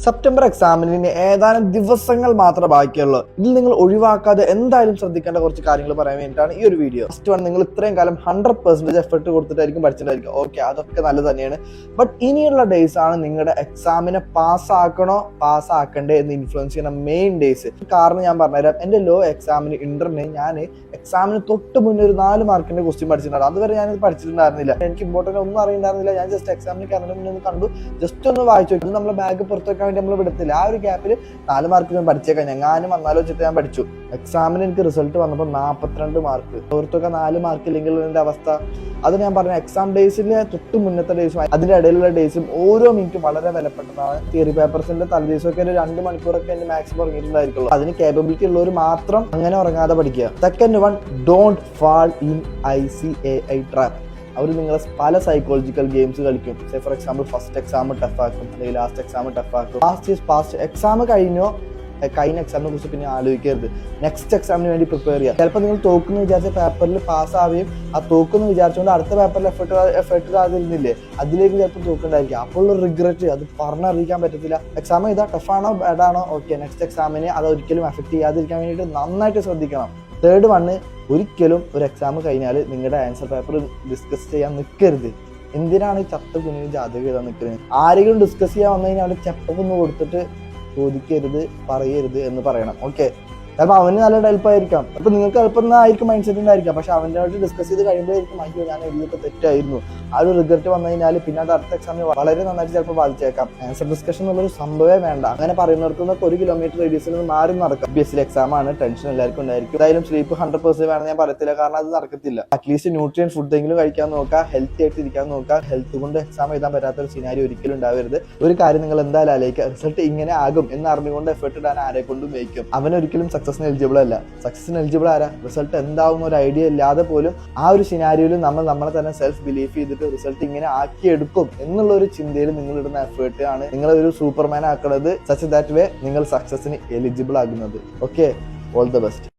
September എക്സാമിന് ഏതാനും ദിവസങ്ങൾ മാത്രമേ ബാക്കിയുള്ളൂ. ഇതിൽ നിങ്ങൾ ഒഴിവാക്കാതെ എന്തായാലും ശ്രദ്ധിക്കേണ്ട കുറച്ച് കാര്യങ്ങൾ പറയാൻ വേണ്ടിയിട്ടാണ് ഈ ഒരു വീഡിയോ. ഫസ്റ്റ് വൺ, നിങ്ങൾ ഇത്രയും കാലം 100% എഫർട്ട് കൊടുത്തിട്ടായിരിക്കും പഠിച്ചിട്ടായിരിക്കും. ഓക്കെ, അതൊക്കെ നല്ലത് തന്നെയാണ്. ബട്ട് ഇനിയുള്ള ഡേയ്സ് ആണ് നിങ്ങളുടെ എക്സാമിനെ പാസ്സാക്കണ്ടേ എന്ന് ഇൻഫ്ലുവൻസ് ചെയ്യുന്ന മെയിൻ ഡേയ്സ്. കാരണം ഞാൻ പറഞ്ഞുതരാം. എൻ്റെ ലോ എക്സാമിന് ഇന്ററിന് ഞാൻ എക്സാമിന് തൊട്ട് മുന്നേ ഒരു 4 മാർക്കിന്റെ ക്വസ്റ്റ്യൻ പഠിച്ചിട്ടുണ്ടായിരുന്നു. അതുവരെ ഞാനിത് പഠിച്ചിട്ടുണ്ടായിരുന്നില്ല. എനിക്ക് ഇമ്പോർട്ടൻ്റ് ഒന്നും അറിയണ്ടായിരുന്നില്ല. ഞാൻ ജസ്റ്റ് എക്സാമിന് കയറുന്നതിന് മുന്നേ ഒന്ന് കണ്ടു, ജസ്റ്റ് ഒന്ന് വായിച്ചു. ഇത് നമ്മളെ ബാഗ് പുറത്ത് വെക്കാൻ വേണ്ടി നമ്മൾ വിടത്തില്ല. ആ ഒരു ഗ്യാപ്പിൽ 4 മാർക്ക് ഞാൻ പഠിച്ചേക്കാം. ഞാനും വന്നാലോ വെച്ചിട്ട് ഞാൻ പഠിച്ചു. എക്സാമിന് എനിക്ക് റിസൾട്ട് വന്നപ്പോൾ 42 മാർക്ക്. ഓർത്തൊക്കെ 4 മാർക്ക് ഇല്ലെങ്കിൽ എൻ്റെ അവസ്ഥ. അത് ഞാൻ പറഞ്ഞ എക്സാം ഡേയ്സിലെ തൊട്ട് മുന്നത്തെ ഡേയ്സും അതിന്റെ ഇടയിലുള്ള ഡേയ്സും ഓരോ മിനിറ്റും വളരെ വിലപ്പെട്ടതാണ്. തിയറി പേപ്പേഴ്സിന്റെ തലേദിവസമൊക്കെ ഒരു 2 മണിക്കൂറൊക്കെ എന്റെ മാക്സിമം ഉറങ്ങിയിട്ടുണ്ടായിരിക്കുള്ളൂ. അതിന് കേപ്പബിലിറ്റി ഉള്ളവർ മാത്രം അങ്ങനെ ഉറങ്ങാതെ പഠിക്കുക. Second one, don't fall in ICAI trap. അവർ നിങ്ങളെ പല സൈക്കോളജിക്കൽ ഗെയിംസ് കളിക്കും. For example, first exam tough ആക്കും, അല്ലെങ്കിൽ ലാസ്റ്റ് എക്സാം ടഫ് ആക്കും. Last is past. എക്സാം കഴിഞ്ഞ എക്സാമിനെ കുറിച്ച് പിന്നെ ആലോചിക്കരുത്. നെക്സ്റ്റ് എക്സാമിന് വേണ്ടി പ്രിപ്പയർ ചെയ്യുക. ചിലപ്പോൾ നിങ്ങൾ തോക്കുന്ന വിചാരിച്ച പേപ്പറിൽ പാസ്സാവുകയും ആ തോക്കുന്ന വിചാരിച്ചുകൊണ്ട് അടുത്ത പേപ്പറിൽ എഫേർട്ട് ആകുന്നില്ലേ, അതിലേക്ക് ചിലപ്പോൾ തോക്കുണ്ടായിരിക്കും. അപ്പോൾ റിഗ്രറ്റ്, അത് പറഞ്ഞറിയിക്കാൻ പറ്റത്തില്ല. എക്സാം ഇതാ ടഫാണോ ബാഡാണോ, ഓക്കെ, നെക്സ്റ്റ് എക്സാമിന് അത് ഒരിക്കലും എഫക്ട് ചെയ്യാതിരിക്കാൻ വേണ്ടിയിട്ട് നന്നായിട്ട് ശ്രദ്ധിക്കണം. തേർഡ് വണ്ണ്, ഒരിക്കലും ഒരു എക്സാം കഴിഞ്ഞാൽ നിങ്ങളുടെ ആൻസർ പേപ്പർ ഡിസ്കസ് ചെയ്യാൻ നിൽക്കരുത്. എന്തിനാണ് ഈ ചത്ത കുഞ്ഞിന് ജാതകം എഴുതാൻ നിൽക്കുന്നത്? ആരെങ്കിലും ഡിസ്കസ് ചെയ്യാൻ വന്നു കഴിഞ്ഞാൽ അവിടെ ചെപ്പൊന്ന് കൊടുത്തിട്ട് ചോദിക്കരുത്, പറയരുത് എന്ന് പറയണം. ഓക്കെ, ചിലപ്പോൾ അവന് നല്ല എളുപ്പമായിരിക്കാം. അപ്പൊ നിങ്ങൾക്ക് എളുപ്പം ആയിരിക്കും മൈൻഡ് സെറ്റ് ഉണ്ടായിരിക്കാം. പക്ഷെ അവൻ്റെ ആയിട്ട് ഡിസ്കസ് ചെയ്ത് കഴിയുമ്പോഴായിരിക്കും അയ്യോ ഞാൻ എഴുതിയൊക്കെ തെറ്റായിരുന്നു. ആ ഒരു റിഗ്രറ്റ് വന്നു കഴിഞ്ഞാൽ പിന്നെ അത് അടുത്ത എക്സാമിന് വളരെ നന്നായിട്ട് ചിലപ്പോൾ ബാധിച്ചേക്കാം. ആൻസർ ഡിസ്കഷൻ എന്നുള്ളൊരു സംഭവമേ വേണ്ട. അങ്ങനെ പറയുന്നിടത്തുനിന്നൊക്കെ 1 കിലോമീറ്റർ റേഡിയസിൽ നിന്ന് മാറി നടക്കാം. ബേസിൽ എക്സാം ആണ്, ടെൻഷൻ എല്ലാവർക്കും ഉണ്ടായിരിക്കും. എന്തായാലും സ്ലീപ്പ് 100% വേണമെന്ന് ഞാൻ പറയത്തില്ല, കാരണം അത് നടക്കത്തില്ല. അറ്റ്ലീസ്റ്റ് ന്യൂട്രിയൻ ഫുഡെങ്കിലും കഴിക്കാൻ നോക്കുക, ഹെൽത്തി ആയിട്ട് ഇരിക്കാൻ നോക്കുക. ഹെൽത്ത് കൊണ്ട് എക്സാം എഴുതാൻ പറ്റാത്ത ഒരു സിനാരി ഒരിക്കലും ഉണ്ടാവരുത്. ഒരു കാര്യം നിങ്ങൾ എന്തായാലും ആലോചിക്കുക, റിസൾട്ട് ഇങ്ങനെ ആകും എന്ന് അറിഞ്ഞുകൊണ്ട് എഫേർട്ട് ഇടാൻ ആരെ കൊണ്ടും വയ്ക്കും. അവനൊരിക്കലും സക്സസിന് എലിജിബിൾ അല്ല. സക്സസിന് എലിജിബിൾ ആരാ? റിസൾട്ട് എന്താവും ഒരു ഐഡിയ ഇല്ലാതെ പോലും ആ ഒരു സിനാരിയോയിൽ നമ്മളെ തന്നെ സെൽഫ് ബിലീഫ് ചെയ്തിട്ട് റിസൾട്ട് ഇങ്ങനെ ആക്കിയെടുക്കും എന്നുള്ള ഒരു ചിന്തയിൽ നിങ്ങൾ ഇടുന്ന എഫേർട്ട് ആണ് നിങ്ങൾ ഒരു സൂപ്പർമാൻ ആക്കുന്നത്. സച്ച് ദാറ്റ് വേ നിങ്ങൾ സക്സസിന് എലിജിബിൾ ആകുന്നത്. Okay, all the best.